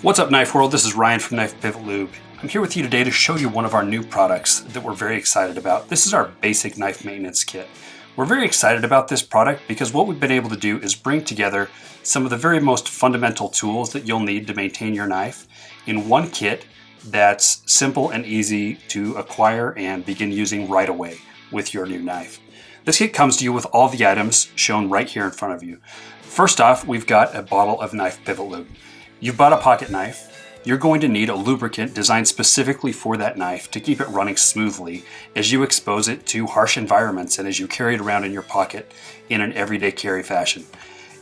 What's up, Knife World? This is Ryan from Pivot Lube. I'm here with you today to show you one of our new products that we're very excited about. This is our basic knife maintenance kit. We're very excited about this product because what we've been able to do is bring together some of the very most fundamental tools that you'll need to maintain your knife in one kit that's simple and easy to acquire and begin using right away with your new knife. This kit comes to you with all the items shown right here in front of you. First off, we've got a bottle of Pivot Lube. You've bought a pocket knife. You're going to need a lubricant designed specifically for that knife to keep it running smoothly as you expose it to harsh environments and as you carry it around in your pocket in an everyday carry fashion.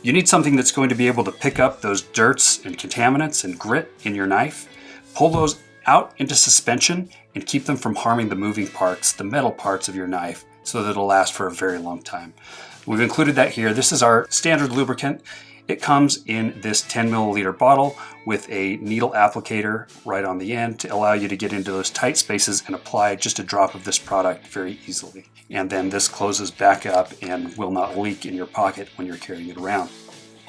You need something that's going to be able to pick up those dirts and contaminants and grit in your knife, pull those out into suspension, and keep them from harming the moving parts, the metal parts of your knife, so that it'll last for a very long time. We've included that here. This is our standard lubricant. It comes in this 10 milliliter bottle with a needle applicator right on the end to allow you to get into those tight spaces and apply just a drop of this product very easily. And then this closes back up and will not leak in your pocket when you're carrying it around.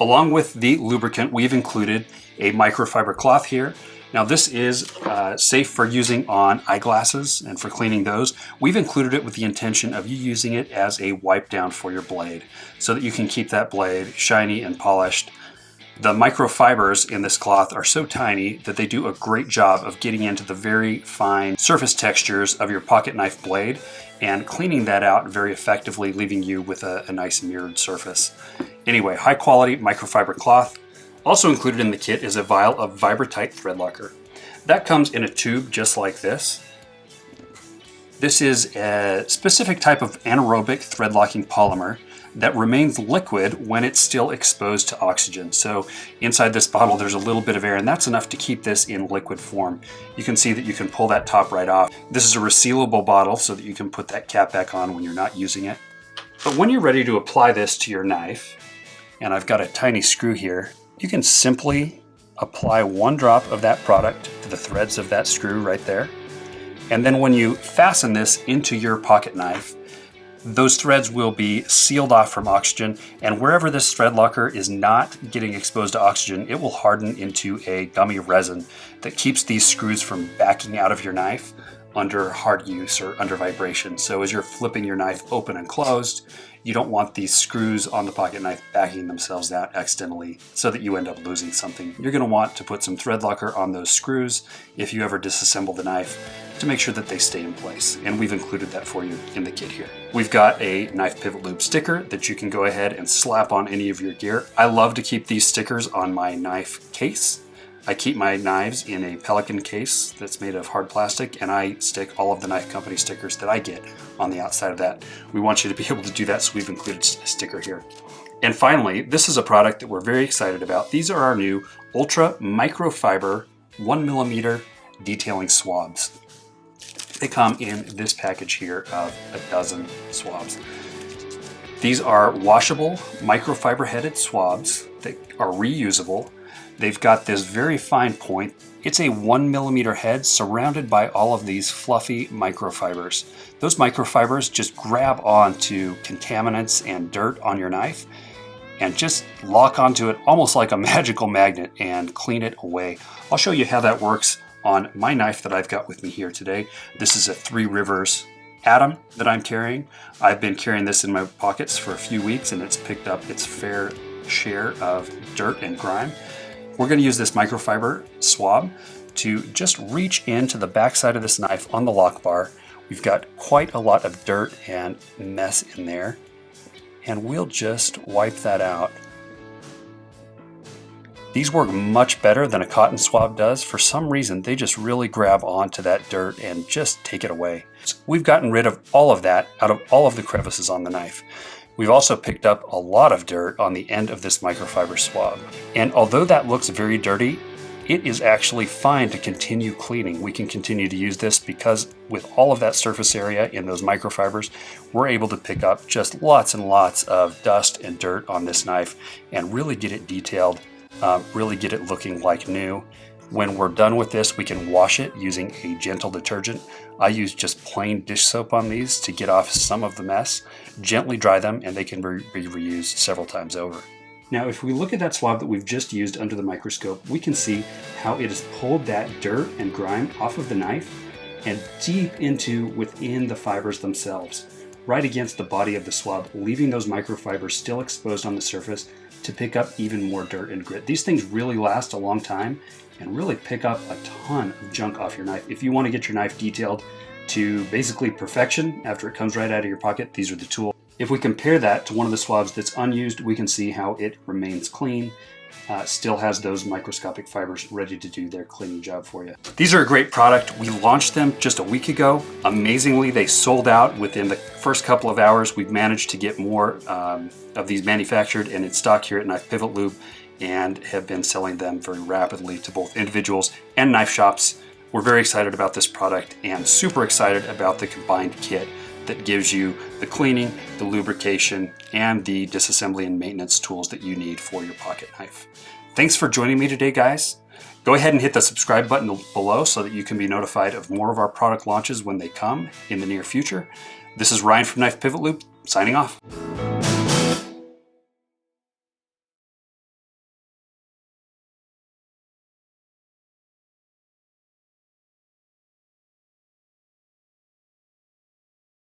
Along with the lubricant, we've included a microfiber cloth here. Now this is safe for using on eyeglasses and for cleaning those. We've included it with the intention of you using it as a wipe down for your blade so that you can keep that blade shiny and polished. The microfibers in this cloth are so tiny that they do a great job of getting into the very fine surface textures of your pocket knife blade and cleaning that out very effectively, leaving you with a nice mirrored surface. Anyway, high quality microfiber cloth. Also included in the kit is a vial of Vibratite thread locker. That comes in a tube just like this. This is a specific type of anaerobic thread locking polymer that remains liquid when it's still exposed to oxygen. So inside this bottle there's a little bit of air, and that's enough to keep this in liquid form. You can see that you can pull that top right off. This is a resealable bottle so that you can put that cap back on when you're not using it. But when you're ready to apply this to your knife, and I've got a tiny screw here, you can simply apply one drop of that product to the threads of that screw right there. And then when you fasten this into your pocket knife, those threads will be sealed off from oxygen, and wherever this thread locker is not getting exposed to oxygen, it will harden into a gummy resin that keeps these screws from backing out of your knife under hard use or under vibration. So as you're flipping your knife open and closed, you don't want these screws on the pocket knife backing themselves out accidentally so that you end up losing something. You're going to want to put some thread locker on those screws if you ever disassemble the knife to make sure that they stay in place. And we've included that for you in the kit here. We've got a Pivot Lube sticker that you can go ahead and slap on any of your gear. I love to keep these stickers on my knife case. I keep my knives in a Pelican case that's made of hard plastic, and I stick all of the knife company stickers that I get on the outside of that. We want you to be able to do that, so we've included a sticker here. And finally, this is a product that we're very excited about. These are our new Ultra-Microfiber 1mm detailing swabs. They come in this package here of a dozen swabs. These are washable microfiber headed swabs that are reusable. They've got this very fine point. It's a 1mm head surrounded by all of these fluffy microfibers. Those microfibers just grab onto contaminants and dirt on your knife and just lock onto it almost like a magical magnet and clean it away. I'll show you how that works on my knife that I've got with me here today. This is a 3 Rivers Atom that I'm carrying. I've been carrying this in my pockets for a few weeks, and it's picked up its fair share of dirt and grime. We're going to use this microfiber swab to just reach into the backside of this knife on the lock bar. We've got quite a lot of dirt and mess in there, and we'll just wipe that out. These work much better than a cotton swab does. For some reason, they just really grab onto that dirt and just take it away. We've gotten rid of all of that out of all of the crevices on the knife. We've also picked up a lot of dirt on the end of this microfiber swab. And although that looks very dirty, it is actually fine to continue cleaning. We can continue to use this because with all of that surface area in those microfibers, we're able to pick up just lots and lots of dust and dirt on this knife and really get it detailed, really get it looking like new. When we're done with this, we can wash it using a gentle detergent. I use just plain dish soap on these to get off some of the mess, gently dry them, and they can be reused several times over. Now, if we look at that swab that we've just used under the microscope, we can see how it has pulled that dirt and grime off of the knife and deep into within the fibers themselves, right against the body of the swab, leaving those microfibers still exposed on the surface to pick up even more dirt and grit. These things really last a long time and really pick up a ton of junk off your knife. If you want to get your knife detailed to basically perfection after it comes right out of your pocket, these are the tools. If we compare that to one of the swabs that's unused, we can see how it remains clean, still has those microscopic fibers ready to do their cleaning job for you. These are a great product. We launched them just a week ago. Amazingly, they sold out within the first couple of hours. We've managed to get more of these manufactured and in stock here at Knife Pivot Lube, and have been selling them very rapidly to both individuals and knife shops. We're very excited about this product and super excited about the combined kit that gives you the cleaning, the lubrication, and the disassembly and maintenance tools that you need for your pocket knife. Thanks for joining me today, guys. Go ahead and hit the subscribe button below so that you can be notified of more of our product launches when they come in the near future. This is Ryan from Knife Pivot Lube, signing off.